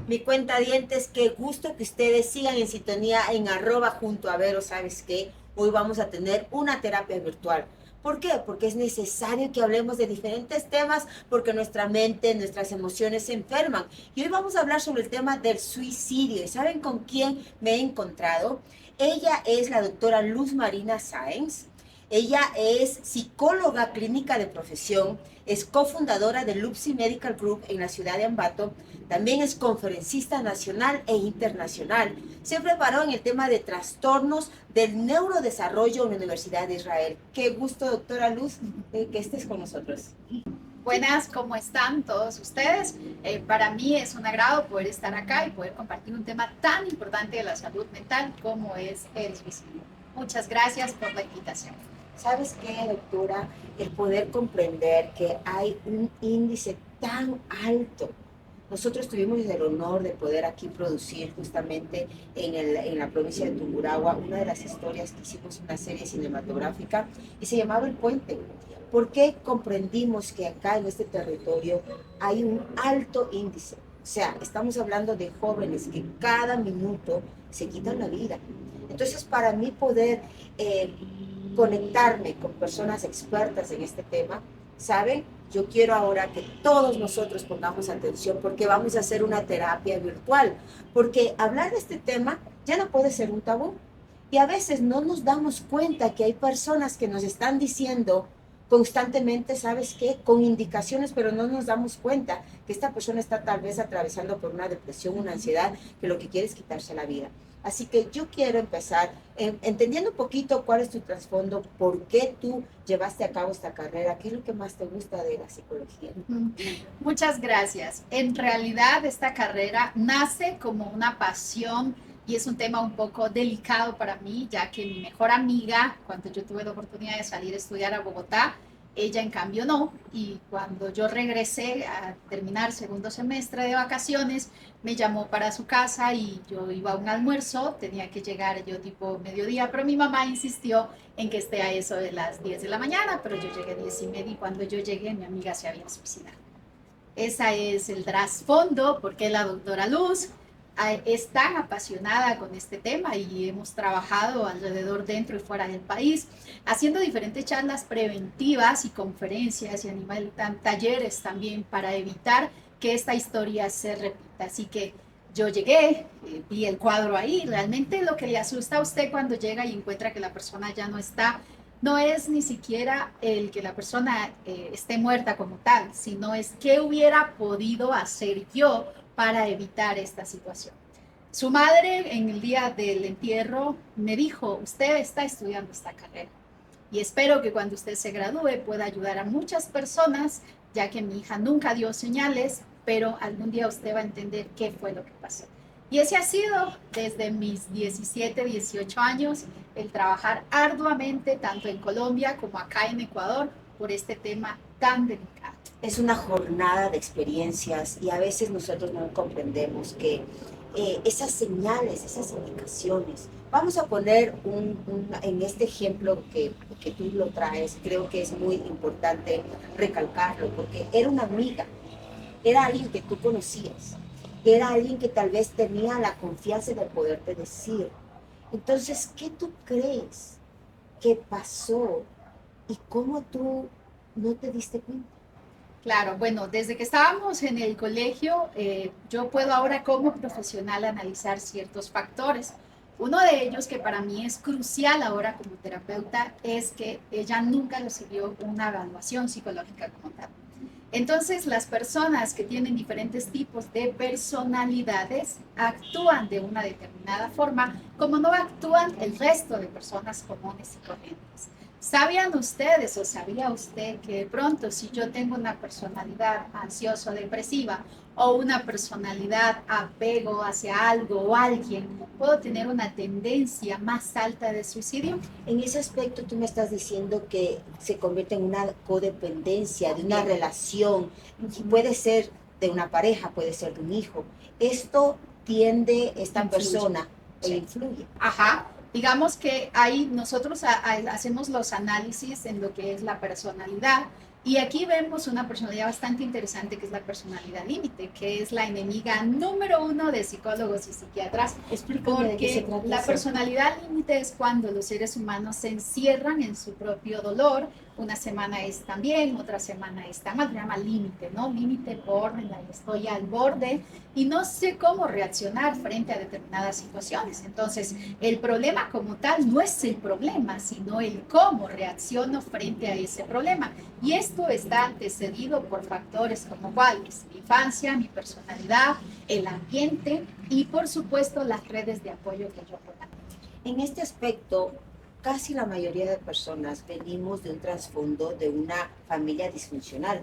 Mi cuenta dientes, qué gusto que ustedes sigan en sintonía en @junto a Vero. ¿Sabes qué? Hoy vamos a tener una terapia virtual. ¿Por qué? Porque es necesario que hablemos de diferentes temas porque nuestra mente, nuestras emociones se enferman. Y hoy vamos a hablar sobre el tema del suicidio. ¿Y saben con quién me he encontrado? Ella es la doctora Luz Marina Sáenz. Ella es psicóloga clínica de profesión, es cofundadora de Lupsi Medical Group en la ciudad de Ambato, también es conferencista nacional e internacional. Se preparó en el tema de trastornos del neurodesarrollo en la Universidad de Israel. Qué gusto, doctora Luz, que estés con nosotros. Buenas, ¿cómo están todos ustedes? Para mí es un agrado poder estar acá y poder compartir un tema tan importante de la salud mental como es el suicidio. Muchas gracias por la invitación. ¿Sabes qué, doctora? El poder comprender que hay un índice tan alto. Nosotros tuvimos el honor de poder aquí producir justamente en la provincia de Tungurahua una de las historias que hicimos una serie cinematográfica y se llamaba El Puente. ¿Por qué comprendimos que acá en este territorio hay un alto índice? O sea, estamos hablando de jóvenes que cada minuto se quitan la vida. Entonces, para mí poder conectarme con personas expertas en este tema, ¿saben? Yo quiero ahora que todos nosotros pongamos atención porque vamos a hacer una terapia virtual, porque hablar de este tema ya no puede ser un tabú. Y a veces no nos damos cuenta que hay personas que nos están diciendo constantemente, ¿sabes qué? Con indicaciones, pero no nos damos cuenta que esta persona está tal vez atravesando por una depresión, una ansiedad, que lo que quiere es quitarse la vida. Así que yo quiero empezar entendiendo un poquito cuál es tu trasfondo, por qué tú llevaste a cabo esta carrera, qué es lo que más te gusta de la psicología. Muchas gracias. En realidad esta carrera nace como una pasión y es un tema un poco delicado para mí, ya que mi mejor amiga, cuando yo tuve la oportunidad de salir a estudiar a Bogotá, ella en cambio no, y cuando yo regresé a terminar segundo semestre de vacaciones, me llamó para su casa y yo iba a un almuerzo, tenía que llegar yo tipo mediodía, pero mi mamá insistió en que esté a eso de las 10 de la mañana, pero yo llegué a 10:30 y cuando yo llegué mi amiga se había suicidado. Ese es el trasfondo, porque la doctora Luz es tan apasionada con este tema y hemos trabajado alrededor, dentro y fuera del país, haciendo diferentes charlas preventivas y conferencias y talleres también para evitar que esta historia se repita. Así que yo llegué, vi el cuadro ahí, realmente lo que le asusta a usted cuando llega y encuentra que la persona ya no está, no es ni siquiera el que la persona esté muerta como tal, sino es qué hubiera podido hacer yo para evitar esta situación. Su madre en el día del entierro me dijo, usted está estudiando esta carrera y espero que cuando usted se gradúe pueda ayudar a muchas personas, ya que mi hija nunca dio señales, pero algún día usted va a entender qué fue lo que pasó. Y ese ha sido desde mis 17, 18 años el trabajar arduamente tanto en Colombia como acá en Ecuador por este tema tan delicado. Es una jornada de experiencias y a veces nosotros no comprendemos que esas señales, esas indicaciones, vamos a poner en este ejemplo que tú lo traes, creo que es muy importante recalcarlo, porque era una amiga, era alguien que tú conocías, era alguien que tal vez tenía la confianza de poderte decir. Entonces, ¿qué tú crees que pasó y cómo tú no te diste cuenta? Claro, bueno, desde que estábamos en el colegio, yo puedo ahora como profesional analizar ciertos factores. Uno de ellos que para mí es crucial ahora como terapeuta es que ella nunca recibió una evaluación psicológica como tal. Entonces, las personas que tienen diferentes tipos de personalidades actúan de una determinada forma, como no actúan el resto de personas comunes y corrientes. ¿Sabían ustedes o sabía usted que de pronto si yo tengo una personalidad ansioso-depresiva o una personalidad apego hacia algo o alguien, puedo tener una tendencia más alta de suicidio? En ese aspecto tú me estás diciendo que se convierte en una codependencia, de una Bien. relación, y puede ser de una pareja, puede ser de un hijo. Esto tiende esta persona e Sí. influye. Ajá. Digamos que ahí nosotros hacemos los análisis en lo que es la personalidad Y aquí vemos una personalidad bastante interesante que es la personalidad límite, que es la enemiga número uno de psicólogos y psiquiatras, Explícame de qué se porque trata la eso. personalidad límite es cuando los seres humanos se encierran en su propio dolor. Una semana están bien, otra semana están mal, se llama límite, ¿no? Límite, borderline, estoy al borde y no sé cómo reaccionar frente a determinadas situaciones. Entonces, el problema como tal no es el problema, sino el cómo reacciono frente a ese problema. Y esto está antecedido por factores como cuáles: mi infancia, mi personalidad, el ambiente y por supuesto las redes de apoyo que yo pueda. En este aspecto, casi la mayoría de personas venimos de un trasfondo de una familia disfuncional.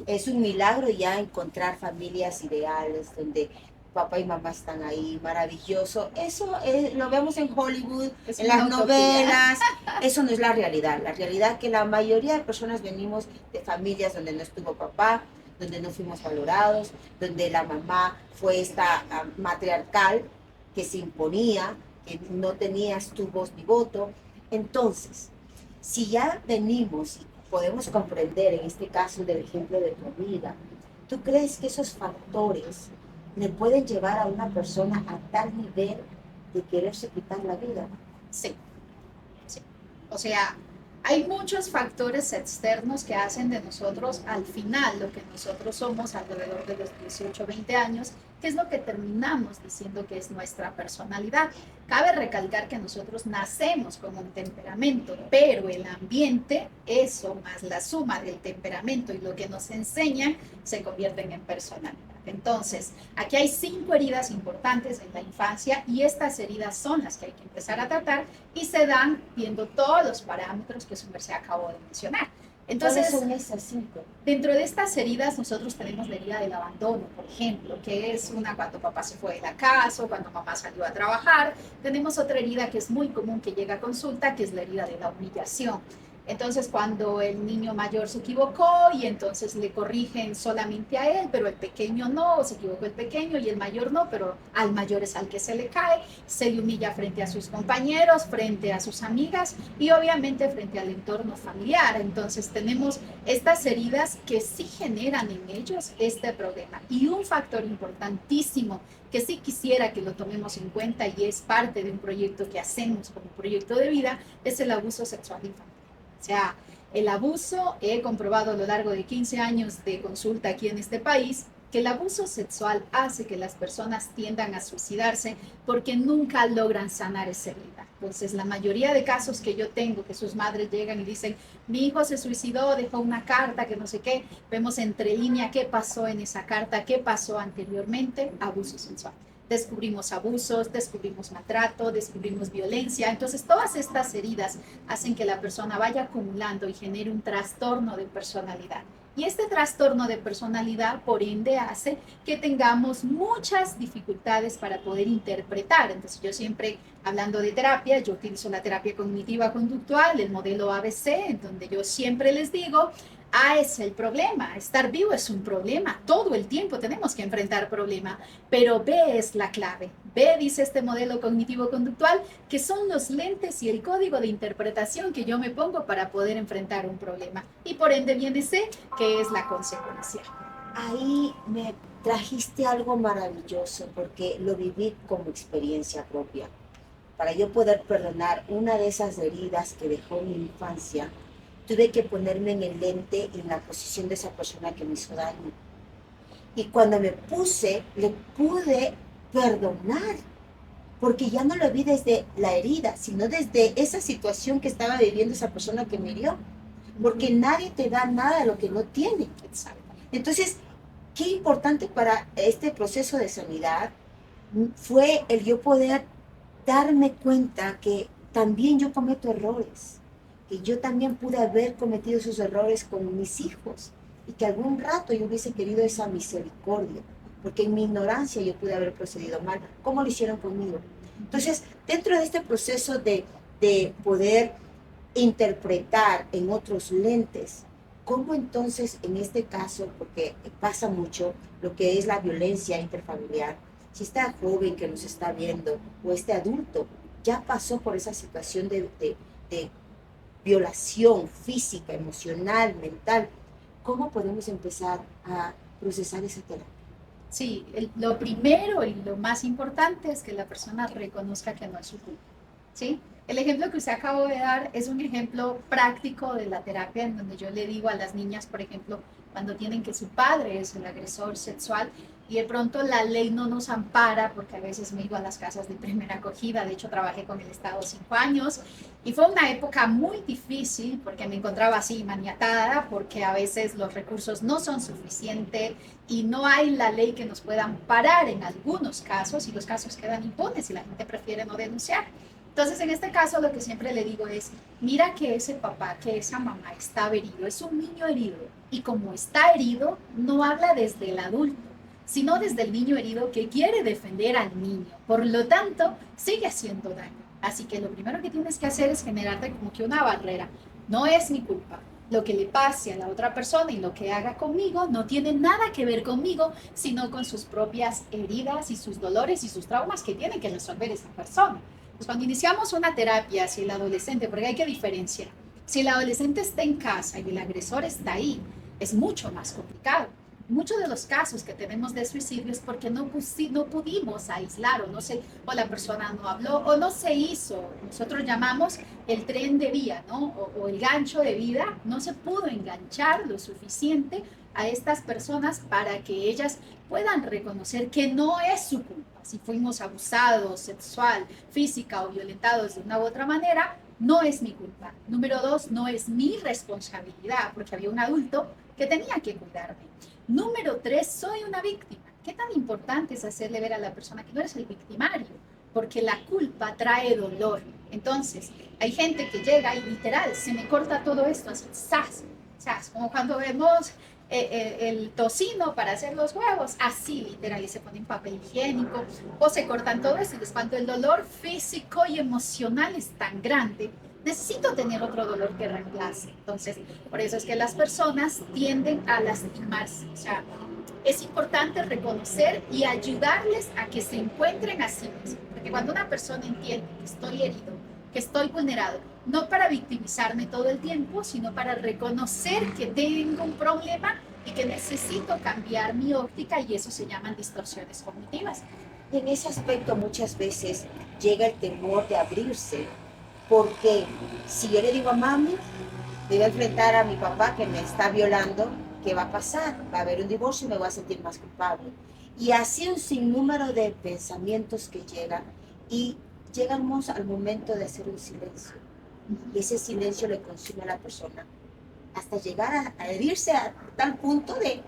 Es un milagro ya encontrar familias ideales donde papá y mamá están ahí, maravilloso. Eso lo vemos en Hollywood, Es en una las utopía. novelas. Eso no es la realidad. La realidad es que la mayoría de personas venimos de familias donde no estuvo papá, donde no fuimos valorados, donde la mamá fue esta matriarcal que se imponía, que no tenías tu voz ni voto. Entonces, si ya venimos y podemos comprender en este caso del ejemplo de tu amiga, ¿tú crees que esos factores le pueden llevar a una persona a tal nivel de quererse quitar la vida? Sí, sí. O sea, hay muchos factores externos que hacen de nosotros al final lo que nosotros somos alrededor de los 18, 20 años, que es lo que terminamos diciendo que es nuestra personalidad. Cabe recalcar que nosotros nacemos con un temperamento, pero el ambiente, eso más la suma del temperamento y lo que nos enseñan, se convierten en personalidad. Entonces, aquí hay 5 heridas importantes en la infancia y estas heridas son las que hay que empezar a tratar y se dan viendo todos los parámetros que su merced acabó de mencionar. ¿Cuáles Entonces, son esas 5? dentro de estas heridas nosotros tenemos la herida del abandono, por ejemplo, que es una cuando papá se fue de la casa o cuando mamá salió a trabajar. Tenemos otra herida que es muy común que llega a consulta, que es la herida de la humillación. Entonces, cuando el niño mayor se equivocó y entonces le corrigen solamente a él, pero el pequeño no, o se equivocó el pequeño y el mayor no, pero al mayor es al que se le cae, se le humilla frente a sus compañeros, frente a sus amigas y obviamente frente al entorno familiar. Entonces, tenemos estas heridas que sí generan en ellos este problema. Y un factor importantísimo que sí quisiera que lo tomemos en cuenta y es parte de un proyecto que hacemos como proyecto de vida es el abuso sexual infantil. O sea, el abuso, he comprobado a lo largo de 15 años de consulta aquí en este país, que el abuso sexual hace que las personas tiendan a suicidarse porque nunca logran sanar esa herida. Entonces, la mayoría de casos que yo tengo, que sus madres llegan y dicen, mi hijo se suicidó, dejó una carta, que no sé qué, vemos entre línea qué pasó en esa carta, qué pasó anteriormente, abuso sexual. Descubrimos abusos, descubrimos maltrato, descubrimos violencia. Entonces, todas estas heridas hacen que la persona vaya acumulando y genere un trastorno de personalidad. Y este trastorno de personalidad, por ende, hace que tengamos muchas dificultades para poder interpretar. Entonces, yo siempre, hablando de terapia, yo utilizo la terapia cognitiva conductual, el modelo ABC, en donde yo siempre les digo, A es el problema, estar vivo es un problema, todo el tiempo tenemos que enfrentar problemas, pero B es la clave. B, dice este modelo cognitivo-conductual, que son los lentes y el código de interpretación que yo me pongo para poder enfrentar un problema. Y por ende viene C, que es la consecuencia. Ahí me trajiste algo maravilloso porque lo viví como experiencia propia. Para yo poder perdonar una de esas heridas que dejó mi infancia, tuve que ponerme en el lente, en la posición de esa persona que me hizo daño. Y cuando me puse, le pude perdonar, porque ya no lo vi desde la herida, sino desde esa situación que estaba viviendo esa persona que me hirió. Porque nadie te da nada de lo que no tiene. Entonces, qué importante para este proceso de sanidad fue el yo poder darme cuenta que también yo cometo errores, que yo también pude haber cometido esos errores con mis hijos y que algún rato yo hubiese querido esa misericordia, porque en mi ignorancia yo pude haber procedido mal, como lo hicieron conmigo. Entonces, dentro de este proceso de poder interpretar en otros lentes, ¿cómo entonces en este caso, porque pasa mucho lo que es la violencia interfamiliar, si este joven que nos está viendo o este adulto ya pasó por esa situación de violación física, emocional, mental, ¿cómo podemos empezar a procesar esa terapia? Sí, lo primero y lo más importante es que la persona reconozca que no es su culpa, ¿sí? El ejemplo que usted acabó de dar es un ejemplo práctico de la terapia en donde yo le digo a las niñas, por ejemplo, cuando tienen que su padre es el agresor sexual y de pronto la ley no nos ampara, porque a veces me iba a las casas de primera acogida, de hecho trabajé con el Estado 5 años y fue una época muy difícil porque me encontraba así maniatada, porque a veces los recursos no son suficientes y no hay la ley que nos pueda amparar en algunos casos y los casos quedan impunes y la gente prefiere no denunciar. Entonces, en este caso, lo que siempre le digo es, mira que ese papá, que esa mamá está herido, es un niño herido y como está herido, no habla desde el adulto, sino desde el niño herido que quiere defender al niño. Por lo tanto, sigue haciendo daño. Así que lo primero que tienes que hacer es generarte como que una barrera. No es mi culpa. Lo que le pase a la otra persona y lo que haga conmigo no tiene nada que ver conmigo, sino con sus propias heridas y sus dolores y sus traumas que tiene que resolver esa persona. Pues cuando iniciamos una terapia, si el adolescente, porque hay que diferenciar, si el adolescente está en casa y el agresor está ahí, es mucho más complicado. Muchos de los casos que tenemos de suicidio es porque no pudimos aislar o no se, o la persona no habló o no se hizo. Nosotros llamamos el tren de vía, ¿no? O el gancho de vida. No se pudo enganchar lo suficiente a estas personas para que ellas puedan reconocer que no es su culpa. Si fuimos abusados sexual, física o violentados de una u otra manera, no es mi culpa. Número 2, no es mi responsabilidad porque había un adulto que tenía que cuidarme. Número 3, soy una víctima. ¿Qué tan importante es hacerle ver a la persona que no eres el victimario? Porque la culpa trae dolor. Entonces, hay gente que llega y literal, se me corta todo esto, así, ¡zas! ¡Zas! Como cuando vemos el tocino para hacer los huevos, así literal, y se ponen papel higiénico, o se cortan todo esto, y es cuando el dolor físico y emocional es tan grande, necesito tener otro dolor que reemplace. Entonces, por eso es que las personas tienden a lastimarse. O sea, es importante reconocer y ayudarles a que se encuentren a sí mismos. Porque cuando una persona entiende que estoy herido, que estoy vulnerado, no para victimizarme todo el tiempo, sino para reconocer que tengo un problema y que necesito cambiar mi óptica, y eso se llaman distorsiones cognitivas. En ese aspecto muchas veces llega el temor de abrirse, porque si yo le digo a mami, voy a enfrentar a mi papá que me está violando, ¿qué va a pasar? Va a haber un divorcio y me voy a sentir más culpable. Y así un sinnúmero de pensamientos que llegan, y llegamos al momento de hacer un silencio. Y ese silencio le consume a la persona hasta llegar a herirse a tal punto de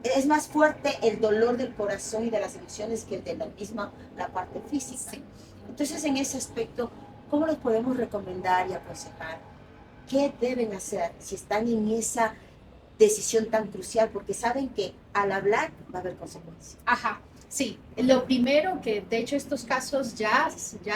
es más fuerte el dolor del corazón y de las emociones que el de la parte física. Sí. Entonces, en ese aspecto, ¿cómo les podemos recomendar y aconsejar? ¿Qué deben hacer si están en esa decisión tan crucial? Porque saben que al hablar va a haber consecuencias. Ajá, sí. Lo primero que, de hecho, estos casos ya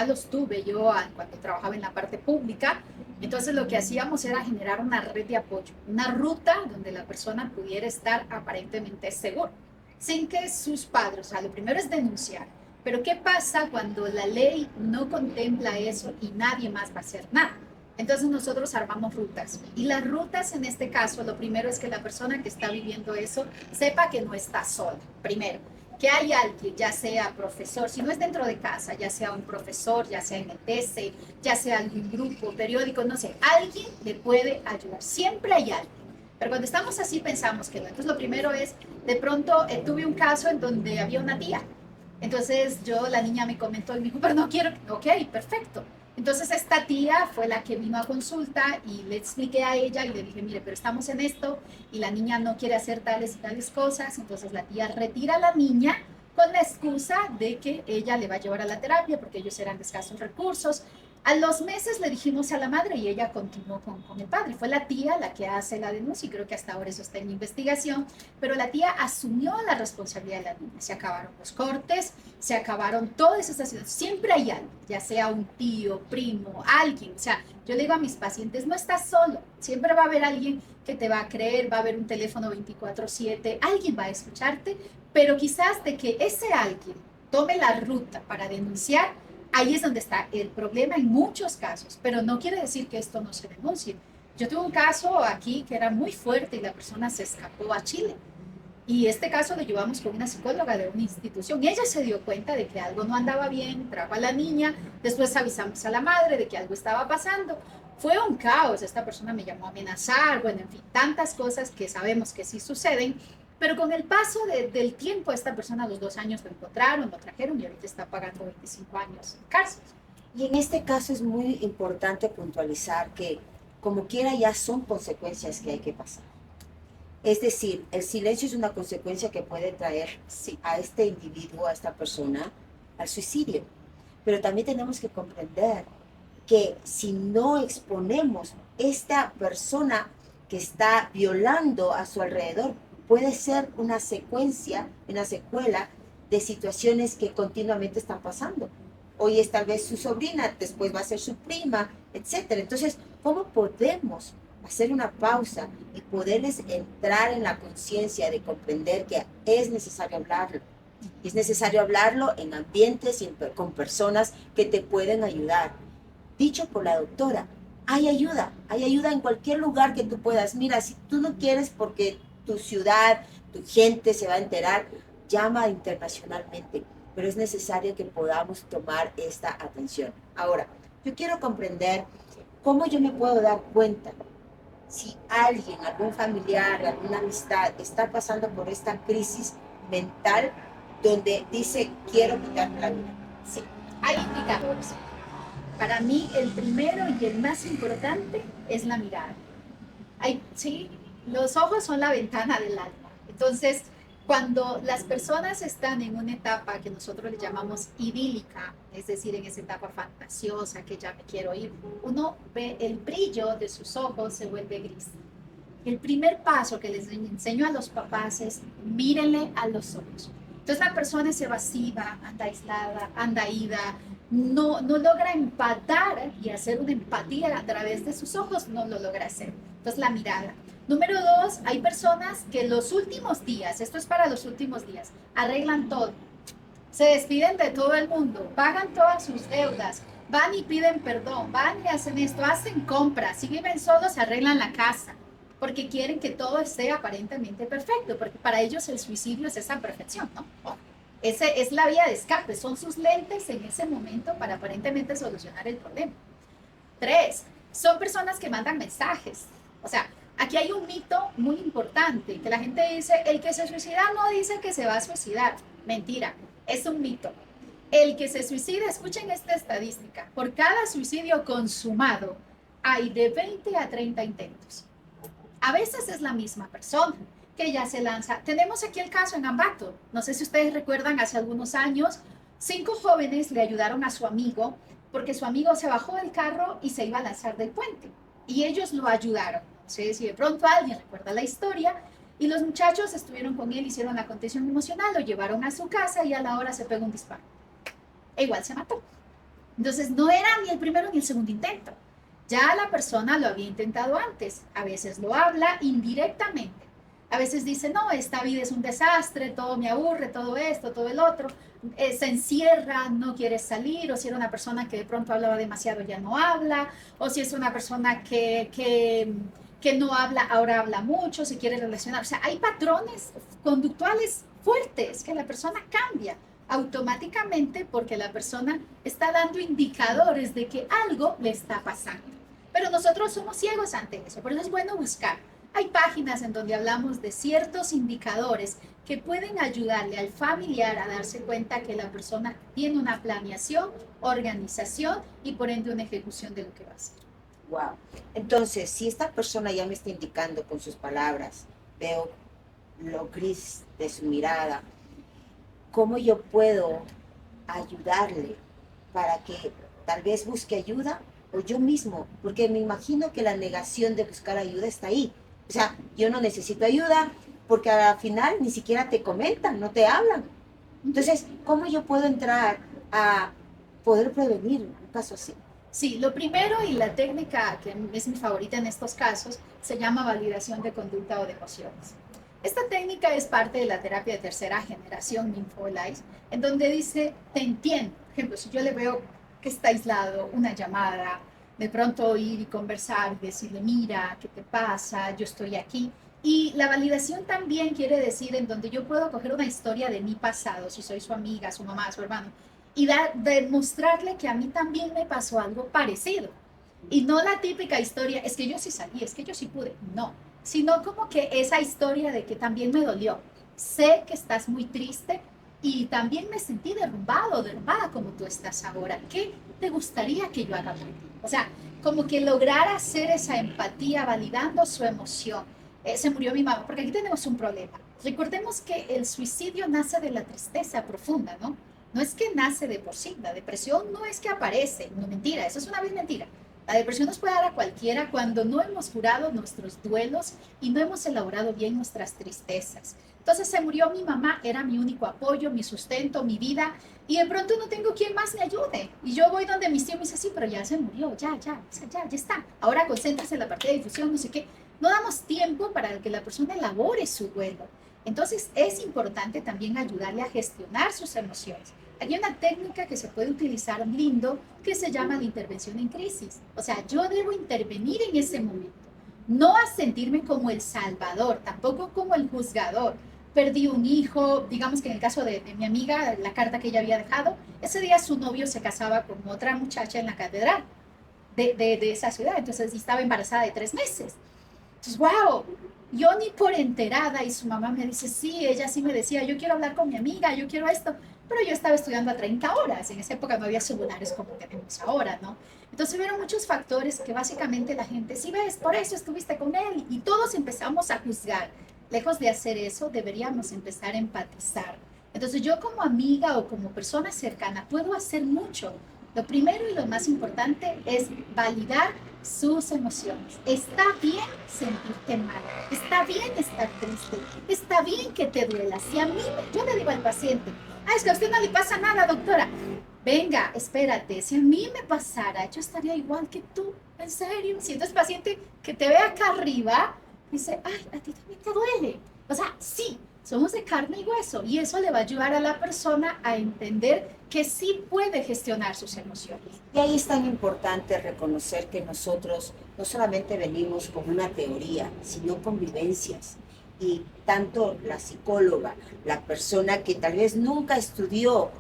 los tuve yo cuando trabajaba en la parte pública. Entonces, lo que hacíamos era generar una red de apoyo, una ruta donde la persona pudiera estar aparentemente segura, sin que sus padres, o sea, lo primero es denunciar. Pero ¿qué pasa cuando la ley no contempla eso y nadie más va a hacer nada? Entonces nosotros armamos rutas, y las rutas en este caso, lo primero es que la persona que está viviendo eso sepa que no está sola, primero, que hay alguien, ya sea profesor, si no es dentro de casa, ya sea un profesor, ya sea en el TC, ya sea algún grupo, periódico, no sé, alguien le puede ayudar, siempre hay alguien. Pero cuando estamos así pensamos que no. Entonces lo primero es, de pronto tuve un caso en donde había una tía. Entonces la niña me comentó y me dijo, pero no quiero, ok, perfecto. Entonces esta tía fue la que vino a consulta y le expliqué a ella y le dije, mire, pero estamos en esto y la niña no quiere hacer tales y tales cosas. Entonces la tía retira a la niña con la excusa de que ella le va a llevar a la terapia porque ellos eran de escasos recursos. A los meses le dijimos a la madre y ella continuó con el padre. Fue la tía la que hace la denuncia y creo que hasta ahora eso está en investigación, pero la tía asumió la responsabilidad de la niña. Se acabaron los cortes, se acabaron todas estas situaciones. Siempre hay alguien, ya sea un tío, primo, alguien. O sea, yo le digo a mis pacientes, no estás solo. Siempre va a haber alguien que te va a creer, va a haber un teléfono 24/7, alguien va a escucharte, pero quizás de que ese alguien tome la ruta para denunciar, Ahí es donde está el problema en muchos casos, pero no quiere decir que esto no se denuncie. Yo tuve un caso aquí que era muy fuerte y la persona se escapó a Chile. Y este caso lo llevamos con una psicóloga de una institución. Ella se dio cuenta de que algo no andaba bien, trajo a la niña, después avisamos a la madre de que algo estaba pasando. Fue un caos, esta persona me llamó a amenazar, bueno, en fin, tantas cosas que sabemos que sí suceden, pero con el paso del tiempo, esta persona a los 2 años lo encontraron, lo trajeron y ahorita está pagando 25 años en cárcel. Y en este caso es muy importante puntualizar que como quiera ya son consecuencias que hay que pasar. Es decir, el silencio es una consecuencia que puede traer Sí. a este individuo, a esta persona, al suicidio. Pero también tenemos que comprender que si no exponemos esta persona que está violando a su alrededor, puede ser una secuencia, una secuela de situaciones que continuamente están pasando. Hoy es tal vez su sobrina, después va a ser su prima, etcétera. Entonces, ¿cómo podemos hacer una pausa y poderles entrar en la conciencia de comprender que es necesario hablarlo? Es necesario hablarlo en ambientes y con personas que te pueden ayudar. Dicho por la doctora, hay ayuda en cualquier lugar que tú puedas. Mira, si tú no quieres porque tu ciudad, tu gente se va a enterar, llama internacionalmente, pero es necesario que podamos tomar esta atención. Ahora, yo quiero comprender cómo yo me puedo dar cuenta si alguien, algún familiar, alguna amistad está pasando por esta crisis mental donde dice quiero quitarme la vida. Sí, hay indicadores. Para mí, el primero y el más importante es la mirada. Sí, los ojos son la ventana del alma. Entonces, cuando las personas están en una etapa que nosotros le llamamos idílica, es decir, en esa etapa fantasiosa que ya me quiero ir, uno ve el brillo de sus ojos se vuelve gris. El primer paso que les enseño a los papás es mírenle a los ojos. Entonces la persona es evasiva, anda aislada, anda ida, no logra empatar y hacer una empatía a través de sus ojos, no lo logra hacer. Entonces la mirada. Número 2, hay personas que los últimos días, esto es para los últimos días, arreglan todo. Se despiden de todo el mundo, pagan todas sus deudas, van y piden perdón, van y hacen esto, hacen compras, si viven solos se arreglan la casa, porque quieren que todo esté aparentemente perfecto, porque para ellos el suicidio es esa perfección, ¿no? Ese es la vía de escape, son sus lentes en ese momento para aparentemente solucionar el problema. 3, son personas que mandan mensajes. O sea, aquí hay un mito muy importante, que la gente dice, el que se suicida no dice que se va a suicidar. Mentira, es un mito. El que se suicida, escuchen esta estadística, por cada suicidio consumado hay de 20 a 30 intentos. A veces es la misma persona que ya se lanza. Tenemos aquí el caso en Ambato. No sé si ustedes recuerdan, hace algunos años, 5 jóvenes le ayudaron a su amigo porque su amigo se bajó del carro y se iba a lanzar del puente. Y ellos lo ayudaron. No sé si de pronto alguien recuerda la historia. Y los muchachos estuvieron con él, hicieron la contención emocional, lo llevaron a su casa y a la hora se pegó un disparo. E igual se mató. Entonces no era ni el primero ni el segundo intento. Ya la persona lo había intentado antes. A veces lo habla indirectamente. A veces dice, no, esta vida es un desastre, todo me aburre, todo esto, todo el otro. Se encierra, no quiere salir, o si era una persona que de pronto hablaba demasiado, ya no habla, o si es una persona que no habla, ahora habla mucho, se quiere relacionar. O sea, hay patrones conductuales fuertes que la persona cambia automáticamente porque la persona está dando indicadores de que algo le está pasando. Pero nosotros somos ciegos ante eso, por eso es bueno buscar. Hay páginas en donde hablamos de ciertos indicadores que pueden ayudarle al familiar a darse cuenta que la persona tiene una planeación, organización y por ende una ejecución de lo que va a hacer. Wow. Entonces, si esta persona ya me está indicando con sus palabras, veo lo gris de su mirada, ¿cómo yo puedo ayudarle para que tal vez busque ayuda o yo mismo? Porque me imagino que la negación de buscar ayuda está ahí. O sea, yo no necesito ayuda porque al final ni siquiera te comentan, no te hablan. Entonces, ¿cómo yo puedo entrar a poder prevenir un caso así? Sí, lo primero y la técnica que es mi favorita en estos casos se llama validación de conducta o de emociones. Esta técnica es parte de la terapia de tercera generación Mindful Life, en donde dice, te entiendo. Por ejemplo, si yo le veo que está aislado, una llamada, de pronto ir y conversar, decirle, mira, ¿qué te pasa? Yo estoy aquí. Y la validación también quiere decir en donde yo puedo coger una historia de mi pasado, si soy su amiga, su mamá, su hermano, y demostrarle que a mí también me pasó algo parecido. Y no la típica historia, es que yo sí salí, es que yo sí pude, no, sino como que esa historia de que también me dolió. Sé que estás muy triste y también me sentí derrumbado, derrumbada como tú estás ahora. ¿Qué te gustaría que yo haga por ti? O sea, como que lograr hacer esa empatía validando su emoción. Se murió mi mamá, porque aquí tenemos un problema. Recordemos que el suicidio nace de la tristeza profunda, ¿no? No es que nace de por sí, la depresión no es que aparece, no mentira, eso es una vez mentira. La depresión nos puede dar a cualquiera cuando no hemos curado nuestros duelos y no hemos elaborado bien nuestras tristezas. Entonces se murió mi mamá, era mi único apoyo, mi sustento, mi vida, y de pronto no tengo quien más me ayude. Y yo voy donde mis tíos me dicen, sí, pero ya se murió, ya está. Ahora concéntrese en la parte de difusión, no sé qué. No damos tiempo para que la persona elabore su duelo. Entonces es importante también ayudarle a gestionar sus emociones. Hay una técnica que se puede utilizar lindo que se llama la intervención en crisis. O sea, yo debo intervenir en ese momento, no a sentirme como el salvador, tampoco como el juzgador. Perdí un hijo, digamos que en el caso de mi amiga, la carta que ella había dejado, ese día su novio se casaba con otra muchacha en la catedral de esa ciudad, entonces estaba embarazada de 3 meses. Entonces, wow, yo ni por enterada, y su mamá me dice, sí, ella sí me decía, yo quiero hablar con mi amiga, yo quiero esto, pero yo estaba estudiando a 30 horas, en esa época no había celulares como tenemos ahora, ¿no? Entonces hubieron muchos factores que básicamente la gente, sí ves, por eso estuviste con él, y todos empezamos a juzgar. Lejos de hacer eso, deberíamos empezar a empatizar. Entonces yo como amiga o como persona cercana puedo hacer mucho. Lo primero y lo más importante es validar sus emociones. Está bien sentirte mal, está bien estar triste, está bien que te duela. Si a mí, yo le digo al paciente, es que a usted no le pasa nada, doctora. Venga, espérate, si a mí me pasara, yo estaría igual que tú, en serio. Si entonces paciente que te ve acá arriba, dice, ay, a ti también te duele. O sea, sí, somos de carne y hueso y eso le va a ayudar a la persona a entender que sí puede gestionar sus emociones. Y ahí es tan importante reconocer que nosotros no solamente venimos con una teoría, sino con vivencias. Y tanto la psicóloga, la persona que tal vez nunca estudió,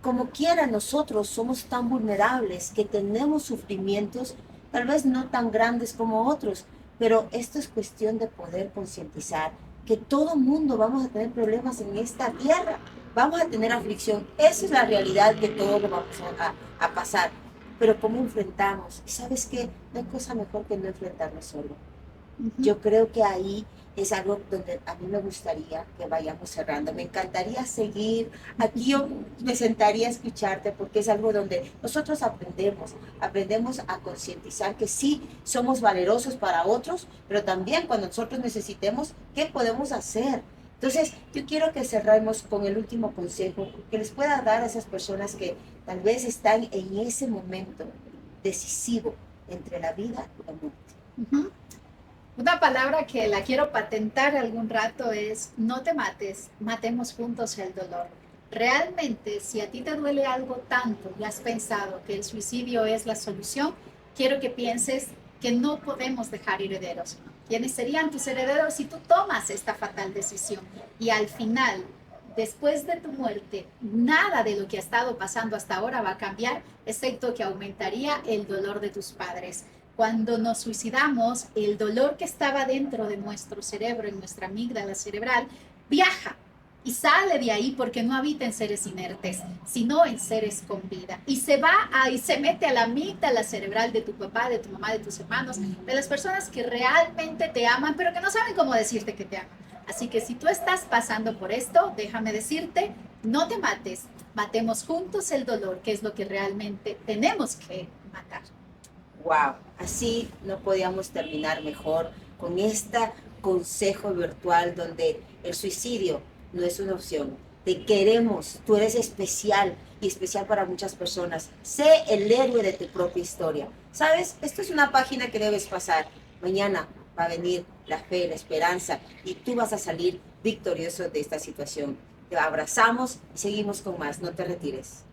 como quiera nosotros somos tan vulnerables que tenemos sufrimientos tal vez no tan grandes como otros, pero esto es cuestión de poder concientizar que todo mundo vamos a tener problemas en esta tierra, vamos a tener aflicción, esa es la realidad que todos lo vamos a pasar, pero ¿cómo enfrentamos? ¿Y sabes qué? No hay cosa mejor que no enfrentarnos solo. Yo creo que ahí es algo donde a mí me gustaría que vayamos cerrando. Me encantaría seguir. Aquí yo me sentaría a escucharte porque es algo donde nosotros aprendemos a concientizar que sí somos valerosos para otros, pero también cuando nosotros necesitemos, ¿qué podemos hacer? Entonces, yo quiero que cerremos con el último consejo que les pueda dar a esas personas que tal vez están en ese momento decisivo entre la vida y la muerte. Una palabra que la quiero patentar algún rato es no te mates, matemos juntos el dolor. Realmente, si a ti te duele algo tanto y has pensado que el suicidio es la solución, quiero que pienses que no podemos dejar herederos. ¿Quiénes serían tus herederos si tú tomas esta fatal decisión? Y al final, después de tu muerte, nada de lo que ha estado pasando hasta ahora va a cambiar, excepto que aumentaría el dolor de tus padres. Cuando nos suicidamos, el dolor que estaba dentro de nuestro cerebro, en nuestra amígdala cerebral, viaja y sale de ahí porque no habita en seres inertes, sino en seres con vida. Y se va y se mete a la amígdala cerebral de tu papá, de tu mamá, de tus hermanos, de las personas que realmente te aman, pero que no saben cómo decirte que te aman. Así que si tú estás pasando por esto, déjame decirte, no te mates, matemos juntos el dolor, que es lo que realmente tenemos que matar. Wow, así no podíamos terminar mejor con este consejo virtual donde el suicidio no es una opción. Te queremos, tú eres especial y especial para muchas personas. Sé el héroe de tu propia historia. ¿Sabes? Esto es una página que debes pasar. Mañana va a venir la fe, la esperanza y tú vas a salir victorioso de esta situación. Te abrazamos y seguimos con más. No te retires.